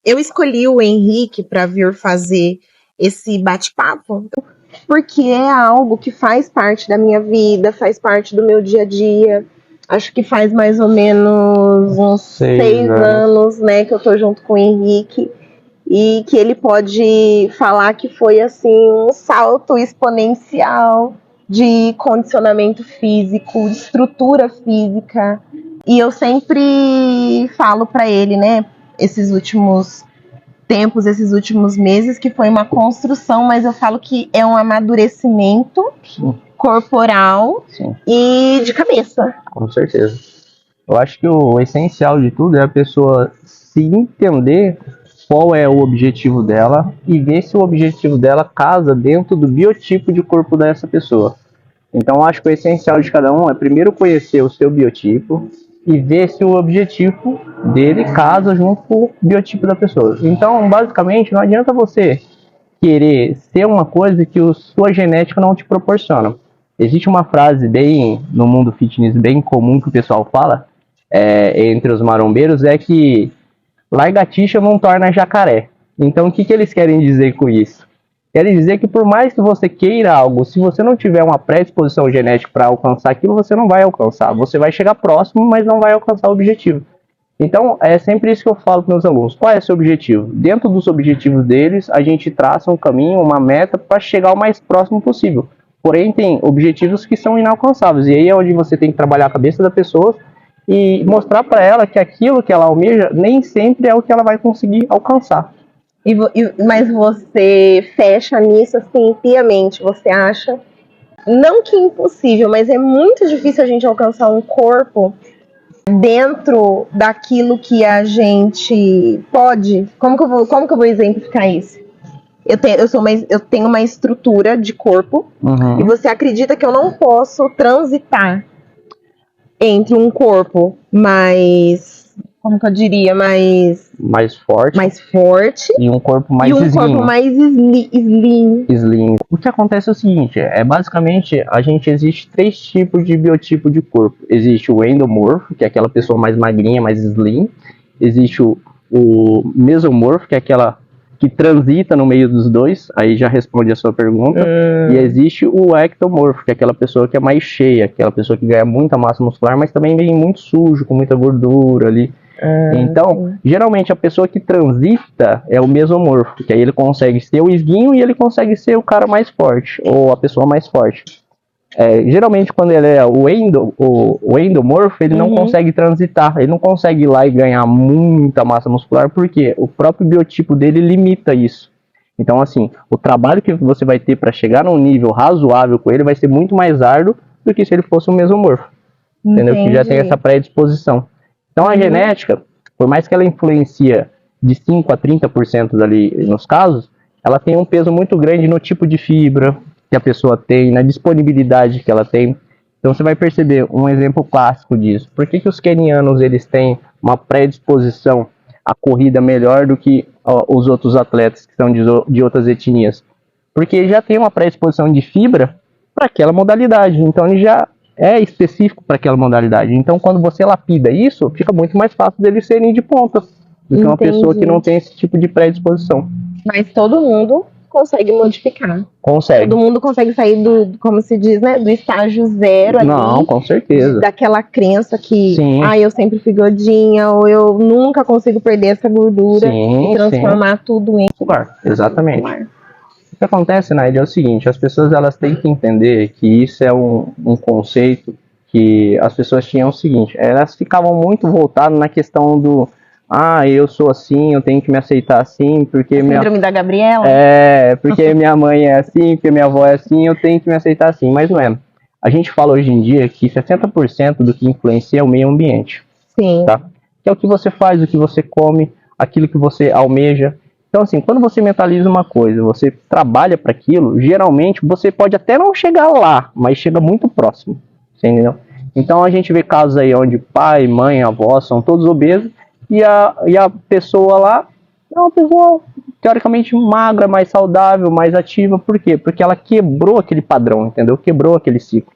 Eu escolhi o Henrique para vir fazer esse bate-papo porque é algo que faz parte da minha vida, faz parte do meu dia a dia. Acho que faz mais ou menos uns 6 anos, né, que eu tô junto com o Henrique e que ele pode falar que foi assim um salto exponencial de condicionamento físico, de estrutura física. E eu sempre falo para ele, né, esses últimos tempos, esses últimos meses, que foi uma construção, mas eu falo que é um amadurecimento corporal e de cabeça. Com certeza. Eu acho que o essencial de tudo é a pessoa se entender qual é o objetivo dela e ver se o objetivo dela casa dentro do biotipo de corpo dessa pessoa. Então, acho que o essencial de cada um é primeiro conhecer o seu biotipo e ver se o objetivo dele casa junto com o biotipo da pessoa. Então, basicamente, não adianta você querer ser uma coisa que a sua genética não te proporciona. Existe uma frase bem no mundo fitness bem comum que o pessoal fala entre os marombeiros, é que lagartixa não torna jacaré. Então, o que eles querem dizer com isso? Querem dizer que por mais que você queira algo, se você não tiver uma predisposição genética para alcançar aquilo, você não vai alcançar. Você vai chegar próximo, mas não vai alcançar o objetivo. Então, é sempre isso que eu falo para meus alunos. Qual é o seu objetivo? Dentro dos objetivos deles, a gente traça um caminho, uma meta para chegar o mais próximo possível. Porém, tem objetivos que são inalcançáveis. E aí é onde você tem que trabalhar a cabeça da pessoa e mostrar para ela que aquilo que ela almeja nem sempre é o que ela vai conseguir alcançar. Mas você fecha nisso assim piamente, você acha? Não que impossível, mas é muito difícil a gente alcançar um corpo dentro daquilo que a gente pode. Como que eu vou exemplificar isso? Eu tenho uma estrutura de corpo e você acredita que eu não posso transitar entre um corpo mais, como que eu diria, mais forte e um corpo mais slim. O que acontece é o seguinte, basicamente existe 3 tipos de biotipo de corpo. Existe o endomorfo, que é aquela pessoa mais magrinha, mais slim. Existe o mesomorfo, que é aquela que transita no meio dos dois, aí já responde a sua pergunta. E existe o ectomorfo, que é aquela pessoa que é mais cheia, aquela pessoa que ganha muita massa muscular, mas também vem muito sujo, com muita gordura ali. Então, geralmente a pessoa que transita é o mesomorfo, que aí ele consegue ser o esguinho e ele consegue ser o cara mais forte, ou a pessoa mais forte. Geralmente quando ele é o endomorfo, ele não consegue transitar, ele não consegue ir lá e ganhar muita massa muscular, porque o próprio biotipo dele limita isso. Então, assim, o trabalho que você vai ter para chegar num nível razoável com ele vai ser muito mais árduo do que se ele fosse um mesomorfo. Entendeu? Que já tem essa predisposição. Então, a genética, por mais que ela influencia de 5 a 30% ali nos casos, ela tem um peso muito grande no tipo de fibra que a pessoa tem, na disponibilidade que ela tem. Então, você vai perceber um exemplo clássico disso. Por que os quenianos eles têm uma predisposição à corrida melhor do que os outros atletas que são de outras etnias? Porque ele já tem uma predisposição de fibra para aquela modalidade. Então, ele já é específico para aquela modalidade. Então, quando você lapida isso, fica muito mais fácil deles serem de ponta do que uma pessoa que não tem esse tipo de predisposição. Mas todo mundo consegue modificar. Consegue. Todo mundo consegue sair do, como se diz, né, do estágio zero ali. Não, com certeza. Daquela crença que, eu sempre fui gordinha, ou eu nunca consigo perder essa gordura e transformar tudo em muscular. Exatamente. Muscular. O que acontece, Naide, é o seguinte, as pessoas elas têm que entender que isso é um conceito que as pessoas tinham o seguinte, elas ficavam muito voltadas na questão do eu sou assim, eu tenho que me aceitar assim, porque síndrome da Gabriela? Porque minha mãe é assim, porque minha avó é assim, eu tenho que me aceitar assim, mas não é. A gente fala hoje em dia que 60% do que influencia é o meio ambiente. Sim. Tá? Que é o que você faz, o que você come, aquilo que você almeja. Então, assim, quando você mentaliza uma coisa, você trabalha para aquilo, geralmente você pode até não chegar lá, mas chega muito próximo. Entendeu? Então, a gente vê casos aí onde pai, mãe, avó são todos obesos e a pessoa lá é uma pessoa teoricamente magra, mais saudável, mais ativa. Por quê? Porque ela quebrou aquele padrão, entendeu? Quebrou aquele ciclo.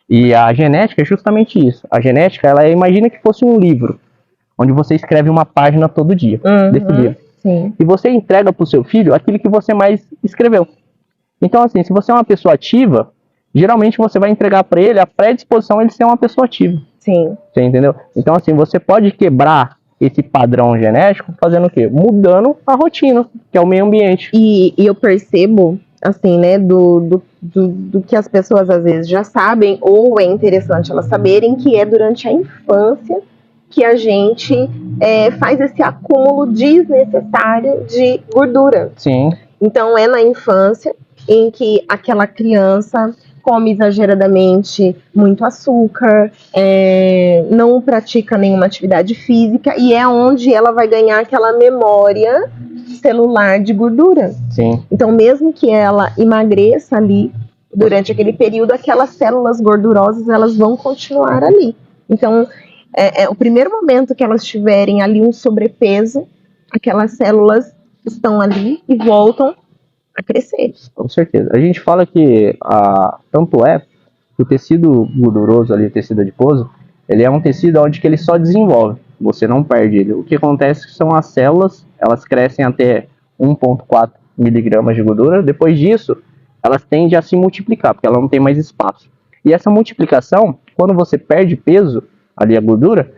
E a genética é justamente isso. A genética, imagina que fosse um livro, onde você escreve uma página todo dia desse livro. Sim. E você entrega para o seu filho aquilo que você mais escreveu. Então, assim, se você é uma pessoa ativa, geralmente você vai entregar para ele a predisposição a ele ser uma pessoa ativa. Sim. Você entendeu? Então, assim, você pode quebrar esse padrão genético fazendo o quê? Mudando a rotina, que é o meio ambiente. E eu percebo, assim, né, do que as pessoas às vezes já sabem, ou é interessante elas saberem, que é durante a infância que a gente faz esse acúmulo desnecessário de gordura. Sim. Então, é na infância em que aquela criança come exageradamente muito açúcar, não pratica nenhuma atividade física, e é onde ela vai ganhar aquela memória celular de gordura. Sim. Então, mesmo que ela emagreça ali, durante aquele período, aquelas células gordurosas, elas vão continuar ali. Então, o primeiro momento que elas tiverem ali um sobrepeso, aquelas células estão ali e voltam a crescer. Com certeza. A gente fala que, tanto é, que o tecido gorduroso ali, o tecido adiposo, ele é um tecido onde que ele só desenvolve, você não perde ele. O que acontece são as células, elas crescem até 1,4 miligramas de gordura, depois disso, elas tendem a se multiplicar, porque ela não tem mais espaço. E essa multiplicação, quando você perde peso, ali a gordura,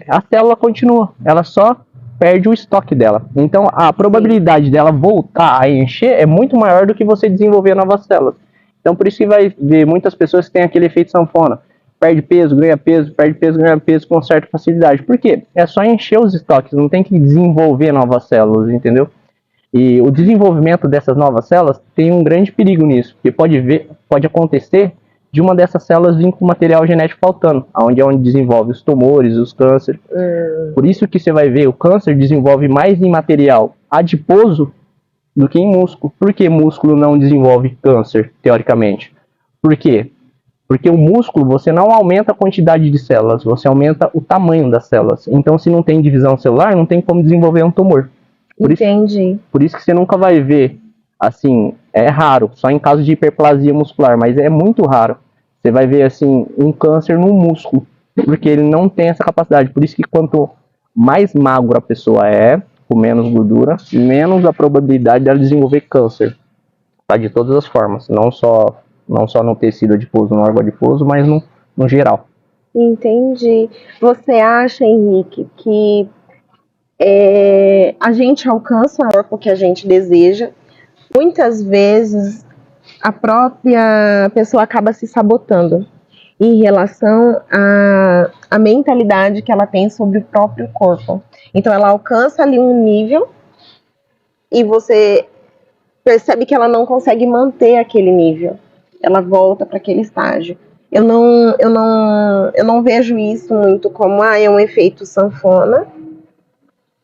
a célula continua, ela só perde o estoque dela. Então, a probabilidade dela voltar a encher é muito maior do que você desenvolver novas células. Então, por isso que vai ver muitas pessoas que têm aquele efeito sanfona. Perde peso, ganha peso, perde peso, ganha peso com certa facilidade. Por quê? É só encher os estoques, não tem que desenvolver novas células, entendeu? E o desenvolvimento dessas novas células tem um grande perigo nisso, porque pode acontecer de uma dessas células vir com material genético faltando, onde desenvolve os tumores, os cânceres. Por isso que você vai ver, o câncer desenvolve mais em material adiposo do que em músculo. Por que músculo não desenvolve câncer, teoricamente? Por quê? Porque o músculo, você não aumenta a quantidade de células, você aumenta o tamanho das células. Então, se não tem divisão celular, não tem como desenvolver um tumor. Entendi. Por isso que você nunca vai ver, assim, é raro, só em caso de hiperplasia muscular, mas é muito raro. Você vai ver, assim, um câncer no músculo, porque ele não tem essa capacidade. Por isso que quanto mais magro a pessoa com menos gordura, menos a probabilidade dela desenvolver câncer. Tá? De todas as formas, não só no tecido adiposo, no órgão adiposo, mas no geral. Entendi. Você acha, Henrique, que a gente alcança o corpo que a gente deseja? Muitas vezes a própria pessoa acaba se sabotando em relação à mentalidade que ela tem sobre o próprio corpo. Então ela alcança ali um nível e você percebe que ela não consegue manter aquele nível. Ela volta para aquele estágio. Eu não vejo isso muito como é um efeito sanfona,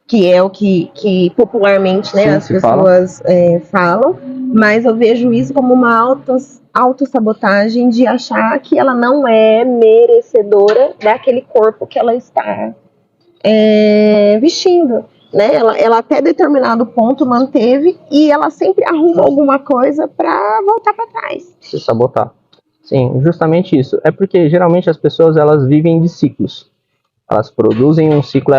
que é o que popularmente, né, as pessoas falam, mas eu vejo isso como uma autossabotagem de achar que ela não é merecedora daquele corpo que ela está vestindo. Né? Ela até determinado ponto manteve e ela sempre arruma alguma coisa para voltar para trás. Se sabotar. Sim, justamente isso. É porque geralmente as pessoas elas vivem de ciclos. Elas produzem um ciclo,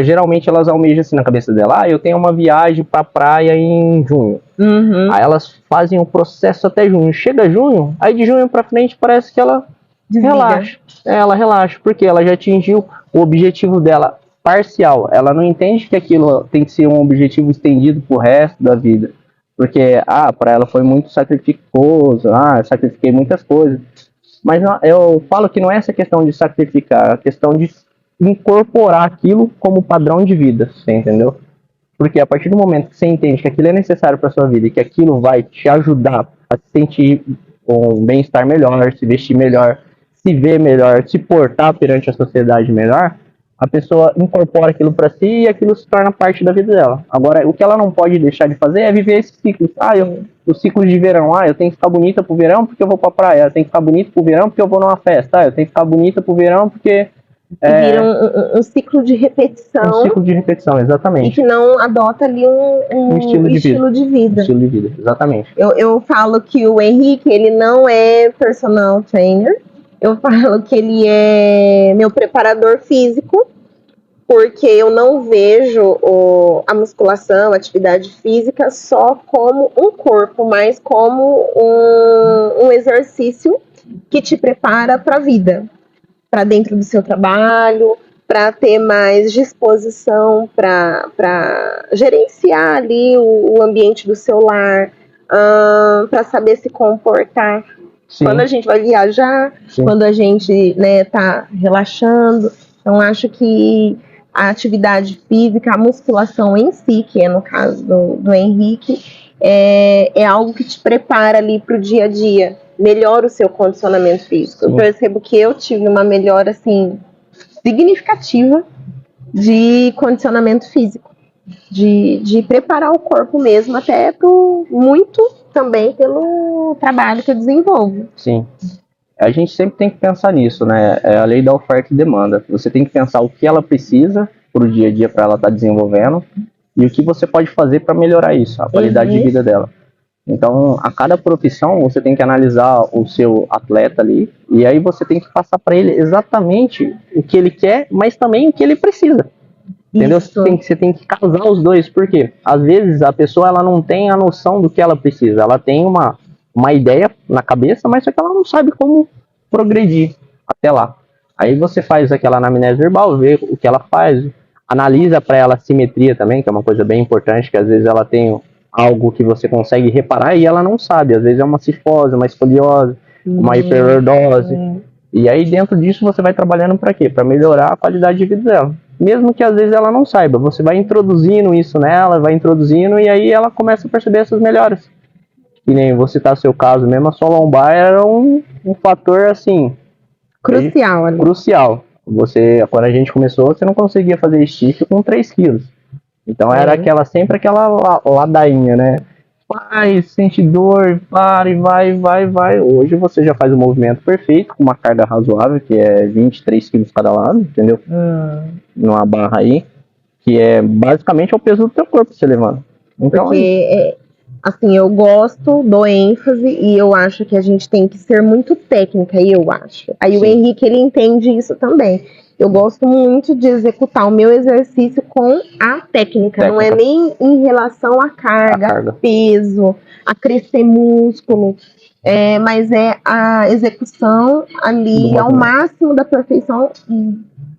geralmente elas almejam assim na cabeça dela, eu tenho uma viagem pra praia em junho. Uhum. Aí elas fazem o processo até junho. Chega junho, aí de junho pra frente parece que ela relaxa. Ela relaxa, porque ela já atingiu o objetivo dela parcial. Ela não entende que aquilo tem que ser um objetivo estendido pro resto da vida. Porque, pra ela foi muito sacrificoso, eu sacrifiquei muitas coisas. Mas eu falo que não é essa questão de sacrificar, é a questão de incorporar aquilo como padrão de vida, você entendeu? Porque a partir do momento que você entende que aquilo é necessário para sua vida e que aquilo vai te ajudar a se sentir um bem-estar melhor, se vestir melhor, se ver melhor, se portar perante a sociedade melhor, a pessoa incorpora aquilo para si e aquilo se torna parte da vida dela. Agora, o que ela não pode deixar de fazer é viver esses ciclos. Os ciclos de verão. Eu tenho que ficar bonita pro verão porque eu vou pra praia. Eu tenho que ficar bonita pro verão porque eu vou numa festa. Eu tenho que ficar bonita pro verão porque... Vira um ciclo de repetição. Um ciclo de repetição, exatamente. E que não adota ali um estilo de vida. Um estilo de vida, exatamente. Eu falo que o Henrique, ele não é personal trainer. Eu falo que ele é meu preparador físico. porque eu não vejo a musculação, a atividade física só como um corpo, mas como um exercício que te prepara para a vida, para dentro do seu trabalho, para ter mais disposição para gerenciar ali o ambiente do seu lar, para saber se comportar. Sim. Quando a gente vai viajar, Sim. quando a gente, né, tá relaxando. Então, acho que a atividade física, a musculação em si, que é no caso do Henrique, é algo que te prepara ali para o dia a dia, melhora o seu condicionamento físico. Sim. Eu percebo que eu tive uma melhora, assim, significativa de condicionamento físico, de preparar o corpo mesmo, até muito também pelo trabalho que eu desenvolvo. Sim. A gente sempre tem que pensar nisso, né? É a lei da oferta e demanda. Você tem que pensar o que ela precisa para o dia a dia para ela estar desenvolvendo e o que você pode fazer para melhorar isso, a qualidade de vida dela. Então, a cada profissão, você tem que analisar o seu atleta ali e aí você tem que passar para ele exatamente o que ele quer, mas também o que ele precisa. Entendeu? Você tem que casar os dois, porque às vezes a pessoa ela não tem a noção do que ela precisa. Ela tem uma ideia na cabeça, mas só que ela não sabe como progredir até lá. Aí você faz aquela anamnese verbal, vê o que ela faz, analisa para ela a simetria também, que é uma coisa bem importante, que às vezes ela tem algo que você consegue reparar e ela não sabe. Às vezes é uma cifose, uma escoliose, uma hiperlordose. E aí dentro disso você vai trabalhando para quê? Para melhorar a qualidade de vida dela. Mesmo que às vezes ela não saiba, você vai introduzindo isso nela, vai introduzindo e aí ela começa a perceber essas melhoras. E nem vou citar seu caso mesmo, a sua lombar era um fator assim crucial ali. Crucial. Quando a gente começou, você não conseguia fazer stiff com 3 quilos. Então era sempre aquela ladainha, né? Vai, sente dor, para e vai. Hoje você já faz o movimento perfeito, com uma carga razoável, que é 23 quilos cada lado, entendeu? Numa barra aí, que é basicamente o peso do teu corpo você levando. Então, porque, assim, eu gosto, dou ênfase e eu acho que a gente tem que ser muito técnica, eu acho. Aí o Henrique, ele entende isso também. Eu gosto muito de executar o meu exercício com a técnica. Não é nem em relação à carga, peso, a crescer músculo, mas é a execução ali ao máximo da perfeição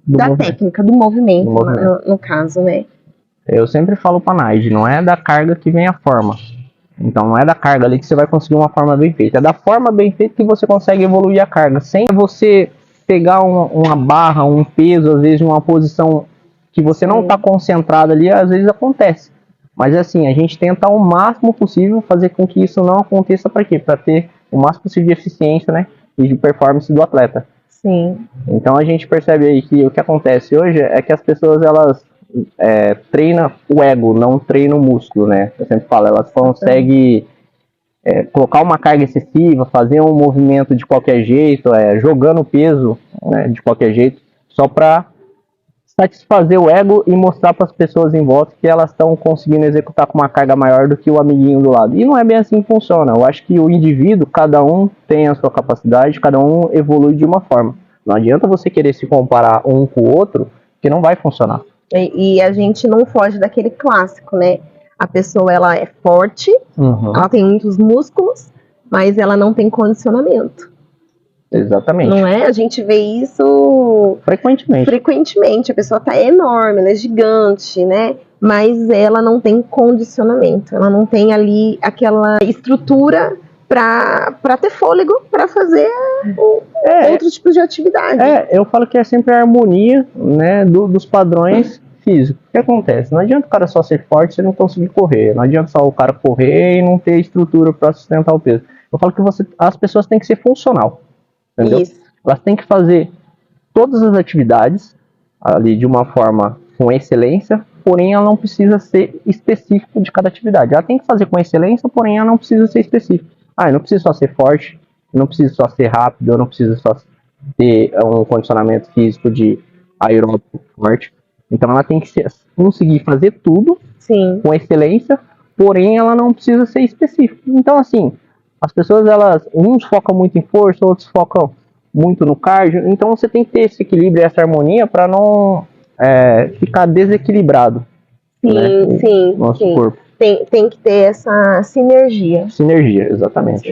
da técnica, do movimento. No caso, né? Eu sempre falo pra Naide, não é da carga que vem a forma. Então não é da carga ali que você vai conseguir uma forma bem feita. É da forma bem feita que você consegue evoluir a carga. Sem você pegar uma barra, um peso, às vezes uma posição que você não está concentrado ali, às vezes acontece. Mas assim, a gente tenta ao máximo possível fazer com que isso não aconteça para quê? Para ter o máximo possível de eficiência, né? E de performance do atleta. Sim. Então a gente percebe aí que o que acontece hoje é que as pessoas elas treinam o ego, não treinam o músculo, né? Eu sempre falo, elas conseguem colocar uma carga excessiva, fazer um movimento de qualquer jeito, jogando peso, né, de qualquer jeito, só para satisfazer o ego e mostrar para as pessoas em volta que elas estão conseguindo executar com uma carga maior do que o amiguinho do lado. E não é bem assim que funciona. Eu acho que o indivíduo, cada um tem a sua capacidade, cada um evolui de uma forma. Não adianta você querer se comparar um com o outro, que não vai funcionar. E a gente não foge daquele clássico, né? A pessoa, ela é forte, ela tem muitos músculos, mas ela não tem condicionamento. Exatamente. Não é? A gente vê isso frequentemente. A pessoa tá enorme, ela é gigante, né? Mas ela não tem condicionamento. Ela não tem ali aquela estrutura para ter fôlego para fazer outros tipos de atividade. Eu falo que é sempre a harmonia, né, dos padrões físicos. O que acontece? Não adianta o cara só ser forte e não conseguir correr. Não adianta só o cara correr e não ter estrutura para sustentar o peso. Eu falo que as pessoas têm que ser funcional. Entendeu? Isso. Elas têm que fazer todas as atividades ali de uma forma com excelência, porém ela não precisa ser específica de cada atividade. Ela tem que fazer com excelência, porém ela não precisa ser específica. Eu não preciso só ser forte, eu não preciso só ser rápido, eu não preciso só ter um condicionamento físico de aeróbico forte. Então ela tem que conseguir fazer tudo com excelência, porém ela não precisa ser específica. Então assim, as pessoas, uns focam muito em força, outros focam muito no cardio. Então você tem que ter esse equilíbrio e essa harmonia para não ficar desequilibrado, né? Sim, sim, Nosso sim. corpo. Tem que ter essa sinergia. Sinergia, exatamente.